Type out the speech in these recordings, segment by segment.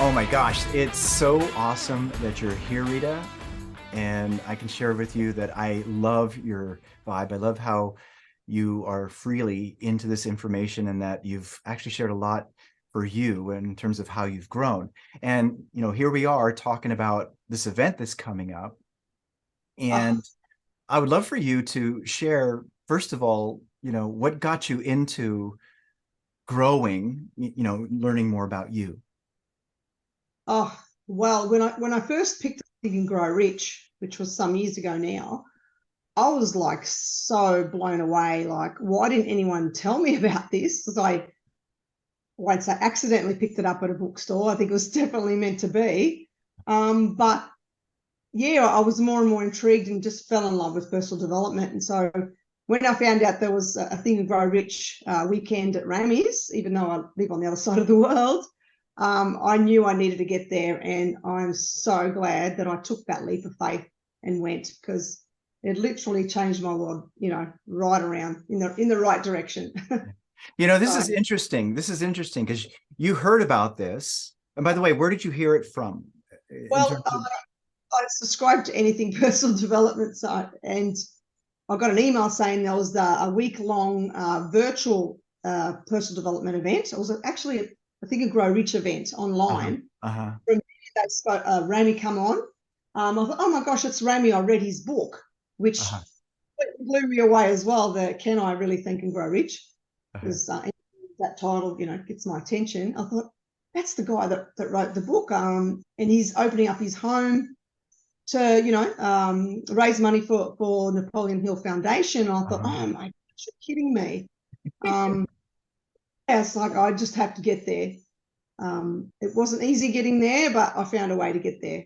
Oh my gosh, it's so awesome that you're here, Rita. And I can share with you that I love your vibe. I love how you are freely into this information and that you've actually shared a lot for you in terms of how you've grown. And, here we are talking about this event that's coming up. Oh, And I would love for you to share, first of all, what got you into growing, learning more about you. well, when I first picked up Think and Grow Rich, which was some years ago now, I was like so blown away. Like, why didn't anyone tell me about this? Because I won't say accidentally picked it up at a bookstore. I think it was definitely meant to be. But yeah, I was more and more intrigued and just fell in love with personal development. And so when I found out there was a Think and Grow Rich weekend at Ramy's, even though I live on the other side of the world, I knew I needed to get there. And I'm so glad that I took that leap of faith and went, because it literally changed my world, right around in the right direction. This So, is interesting. This is interesting because you heard about this. And by the way, where did you hear it from? In well, terms of, I subscribe to anything personal development site, and I got an email saying there was a week-long virtual personal development event. It was actually I think a Grow Rich event uh-huh, online. uh-huh, From they spoke, Ramy come on. I thought, oh my gosh, it's Ramy. I read his book, which uh-huh, blew me away as well. The Can I Really Think and Grow Rich? uh-huh, Because that title, gets my attention. I thought that's the guy that wrote the book, and he's opening up his home to raise money for Napoleon Hill Foundation. I thought, uh-huh. oh my gosh, you're kidding me. Um, yeah, it's like I just have to get there. It wasn't easy getting there, but I found a way to get there.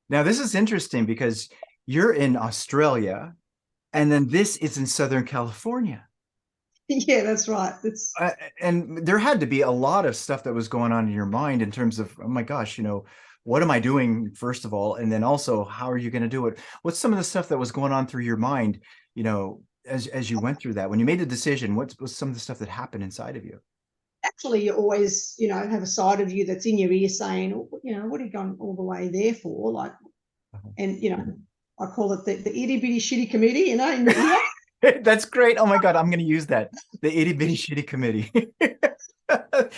Now, this is interesting because you're in Australia and then this is in Southern California. Yeah, that's right. It's Uh, and there had to be a lot of stuff that was going on in your mind in terms of, oh my gosh, what am I doing, first of all? And then also, how are you going to do it? What's some of the stuff that was going on through your mind, as you went through that? When you made the decision, what was some of the stuff that happened inside of you? actually you always, have a side of you that's in your ear saying, what are you going all the way there for? Like, and I call it the itty bitty shitty committee, in your ear. That's great. Oh my God, I'm going to use that. The itty bitty shitty committee.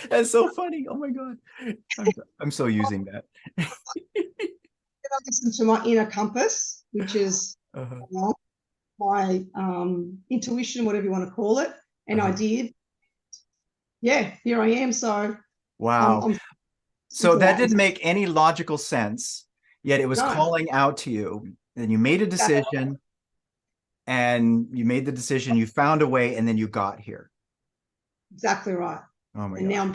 That's so funny. Oh my God. I'm so using that. I listen to my inner compass, which is Uh-huh. my intuition, whatever you want to call it. And I Uh-huh. did. Yeah, here I am. So Wow. I'm listening So to that that. didn't make any logical sense, yet it was No, calling out to you. Then you made a decision and you made the decision, you found a way, and then you got here. exactly right. Oh my And now gosh. I'm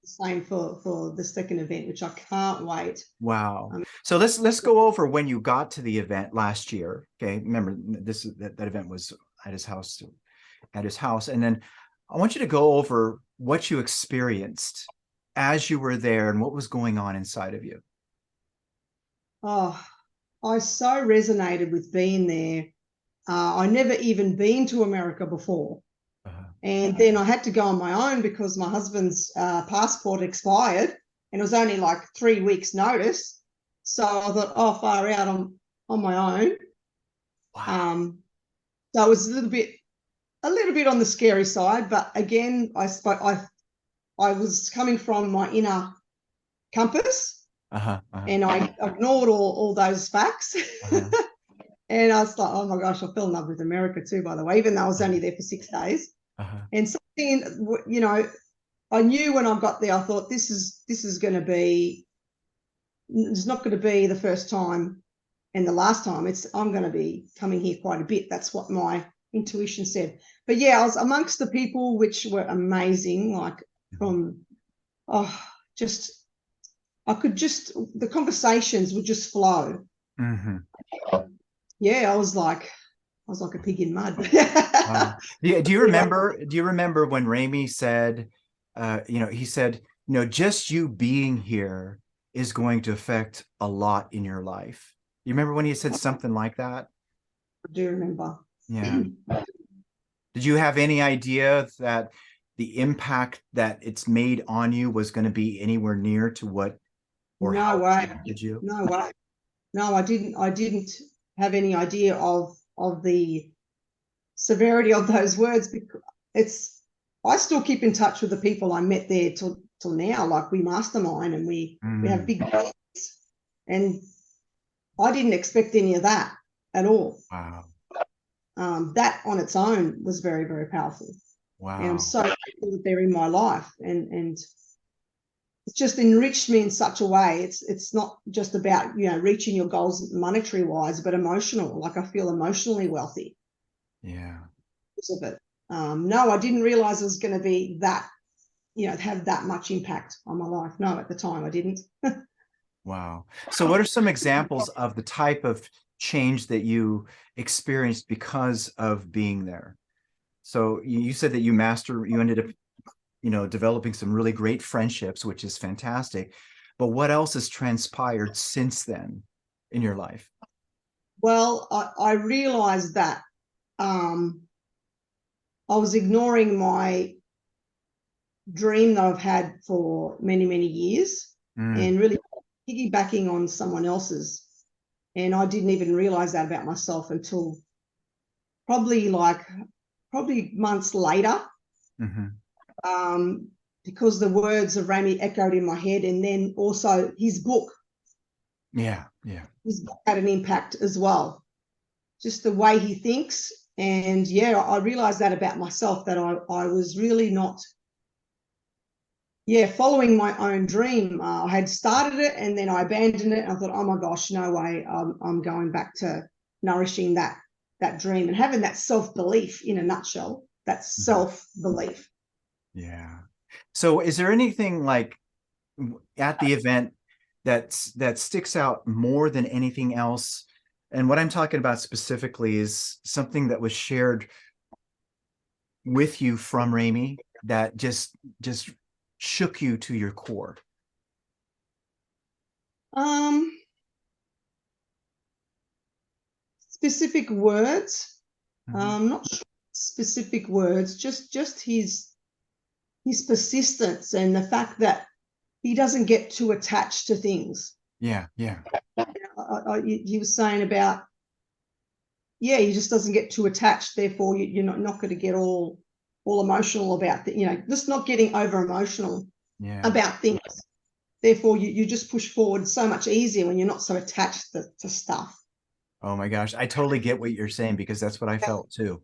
the same for the second event, which I can't wait. Wow. Um, So let's go over when you got to the event last year. Okay. Remember that event was at his house. And then I want you to go over what you experienced as you were there and what was going on inside of you. oh, I so resonated with being there. I never even been to America before. Uh, And then I had to go on my own because my husband's passport expired and it was only like 3 weeks' notice. So I thought, oh, far out, I'm on my own. wow. Um, so it was a little bit on the scary side, but again, I was coming from my inner compass Uh-huh. Uh-huh. and I ignored all those facts. Uh-huh. And I was like, oh my gosh, I fell in love with America too, by the way, even though I was only there for 6 days. Uh-huh. And something, I knew when I got there, I thought this is going to be, it's not going to be the first time and the last time. I'm going to be coming here quite a bit. That's what my intuition said. But yeah, I was amongst the people, which were amazing. Like from, oh, just the conversations would just flow. Mm-hmm. Yeah, I was like a pig in mud. Wow. Yeah. Do you remember when Ramy said, he said, just you being here is going to affect a lot in your life. You remember when he said something like that? I do remember. Yeah. Did you have any idea that the impact that it's made on you was going to be anywhere near to what? or No how way. did you? No way. No, I didn't have any idea of the severity of those words, because I still keep in touch with the people I met there till now. Like, we mastermind and we have big plans, and I didn't expect any of that at all. Wow. That on its own was very, very powerful. And I'm Wow. so grateful that they're in my life, and it's just enriched me in such a way. It's not just about, reaching your goals monetary wise, but emotional. Like, I feel emotionally wealthy Yeah. because of it. No, I didn't realize it was going to be that, have that much impact on my life. No, at the time I didn't. Wow. So what are some examples of the type of change that you experienced because of being there? So you said that you ended up, developing some really great friendships, which is fantastic. But what else has transpired since then in your life? Well, I realized that I was ignoring my dream that I've had for many, many years, and really piggybacking on someone else's. And I didn't even realize that about myself until probably months later, because the words of Ramy echoed in my head, and then also his book. Yeah. His book had an impact as well. Just the way he thinks. And I realized that about myself, that I was really not following my own dream. I had started it and then I abandoned it. I thought, oh my gosh, no way. I'm going back to nourishing that dream and having that self-belief, in a nutshell, that self-belief. Yeah. So is there anything like at the event that sticks out more than anything else? And what I'm talking about specifically is something that was shared with you from Ramy that just shook you to your core. Specific words. Not specific words, just his persistence, and the fact that he doesn't get too attached to things. Yeah. He was saying about, he just doesn't get too attached. Therefore, you're not going to get all emotional about just not getting over emotional about things. Therefore, you just push forward so much easier when you're not so attached to stuff. Oh my gosh, I totally get what you're saying, because that's what I felt too.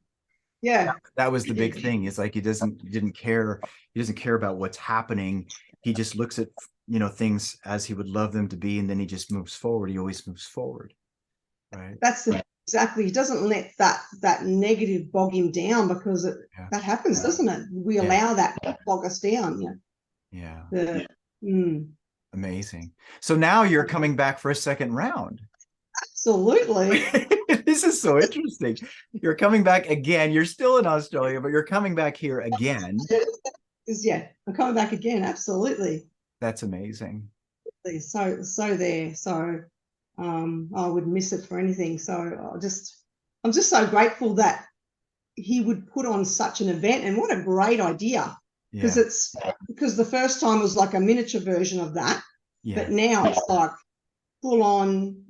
Yeah, that was the big thing. It's like he doesn't care about what's happening. He just looks at things as he would love them to be, and then he just moves forward. He always moves forward, right? That's exactly. He doesn't let that negative bog him down, because that happens, doesn't it? We allow that to bog us down. Yeah. Amazing. So now you're coming back for a second round. Absolutely. This is so interesting. You're coming back again. You're still in Australia, but you're coming back here again. I'm coming back again. Absolutely. That's amazing. So there. So I would miss it for anything. So I'm just so grateful that he would put on such an event, and what a great idea. Because the first time was like a miniature version of that, but now it's like full on,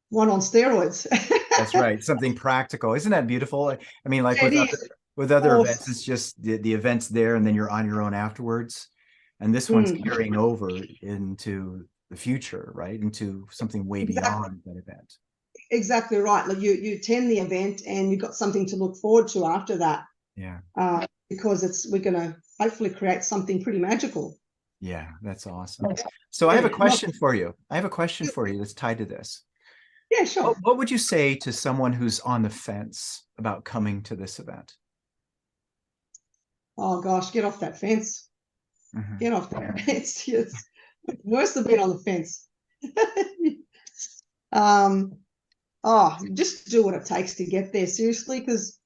one on steroids. That's right. Something practical. Isn't that beautiful? I mean, like with other events, it's just the event's there and then you're on your own afterwards. And this one's carrying over into the future, right? Into something way beyond that event. Exactly right. Like you attend the event and you've got something to look forward to after that. Yeah. Because we're going to hopefully create something pretty magical. Yeah, that's awesome. So I have a question for you. That's tied to this. Yeah, sure. What would you say to someone who's on the fence about coming to this event? Oh gosh, get off that fence. Get off that fence. It's worse than being on the fence. Just do what it takes to get there, seriously, because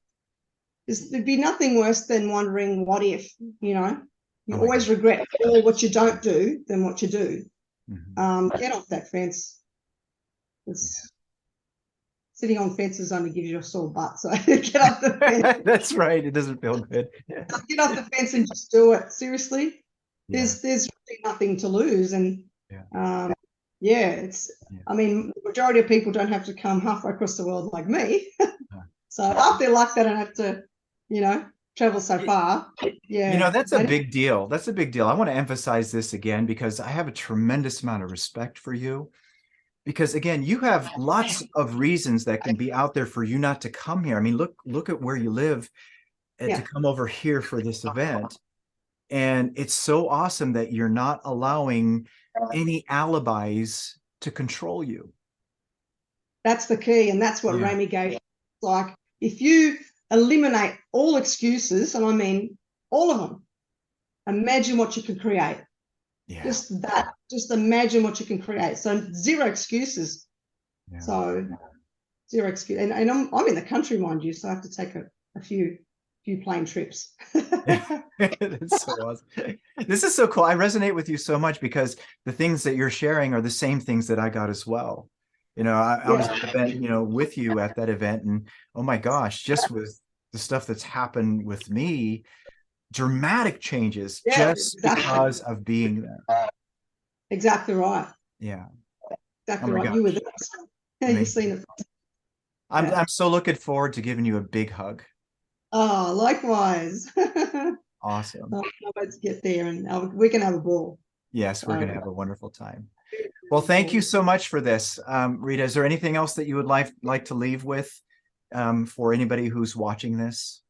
there'd be nothing worse than wondering what if, you always regret more what you don't do than what you do. Get off that fence. Sitting on fences only gives you a sore butt, so get off the fence. That's right. It doesn't feel good. Get off the fence and just do it. Seriously. there's really nothing to lose. And I mean, the majority of people don't have to come halfway across the world like me. So after they're luck, they don't have to, travel so far. Yeah. That's a big deal. That's a big deal. I want to emphasize this again because I have a tremendous amount of respect for you. Because again, you have lots of reasons that can be out there for you not to come here. I mean, look at where you live and to come over here for this event. And it's so awesome that you're not allowing any alibis to control you. That's the key. And that's what Ramy gave. Like, if you eliminate all excuses, and I mean all of them, imagine what you can create. Just imagine what you can create. So zero excuses. So zero excuse. And I'm in the country, mind you, so I have to take a few plane trips. That's so awesome. This is so cool. I resonate with you so much because the things that you're sharing are the same things that I got as well. I was at the event, with you at that event, and oh my gosh, just with the stuff that's happened with me, dramatic changes because of being there. Exactly right. Yeah. Exactly right. You were there. You've seen it. I'm so looking forward to giving you a big hug. Oh, likewise. Awesome. I can't wait to get there, and we can have a ball. Yes, we're going to have a wonderful time. Well, thank you so much for this. Rita, is there anything else that you would like to leave with for anybody who's watching this?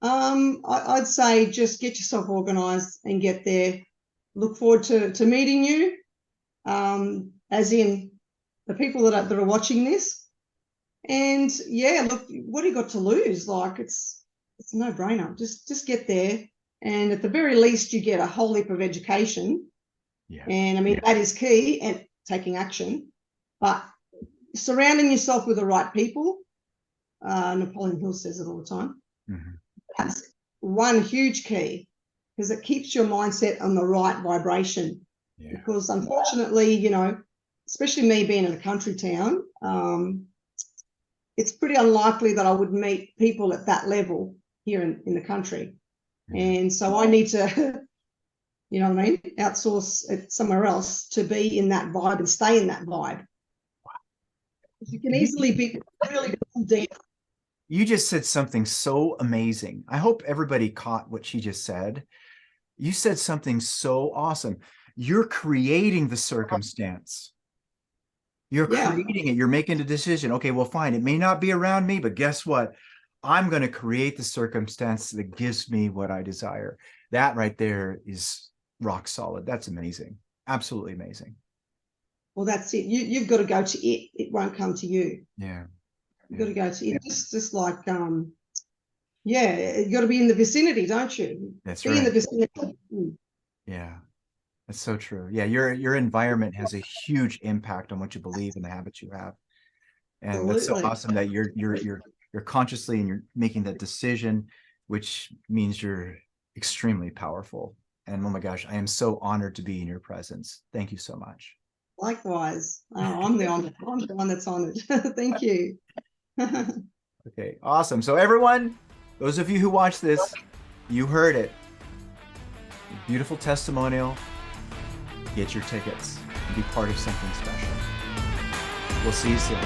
I'd say just get yourself organized and get there. Look forward to meeting you, as in the people that are watching this. And look, what do you got to lose? Like, it's a no-brainer. Just get there, and at the very least, you get a whole heap of education. And I mean, that is key, and taking action. But surrounding yourself with the right people, Napoleon Hill says it all the time. That's one huge key, because it keeps your mindset on the right vibration. Because unfortunately, especially me being in a country town, it's pretty unlikely that I would meet people at that level here in the country. And so I need to, outsource it somewhere else to be in that vibe and stay in that vibe. You can easily be really deep. You just said something so amazing. I hope everybody caught what she just said. You said something so awesome. You're creating the circumstance. You're creating it. You're making a decision. Okay, well, fine. It may not be around me, but guess what? I'm going to create the circumstance that gives me what I desire. That right there is rock solid. That's amazing. Absolutely amazing. Well, that's it. You've got to go to it. It won't come to you. You've got to go to it. Just like, you got to be in the vicinity, don't you? That's be right. in the vicinity. Yeah, that's so true. Yeah, your environment has a huge impact on what you believe and the habits you have. And absolutely. That's so awesome that you're consciously and you're making that decision, which means you're extremely powerful. And oh my gosh, I am so honored to be in your presence. Thank you so much. Likewise. I'm the one that's honored. Thank you. Okay, awesome. So everyone, those of you who watch this, you heard it. Beautiful testimonial. Get your tickets and be part of something special. We'll see you soon.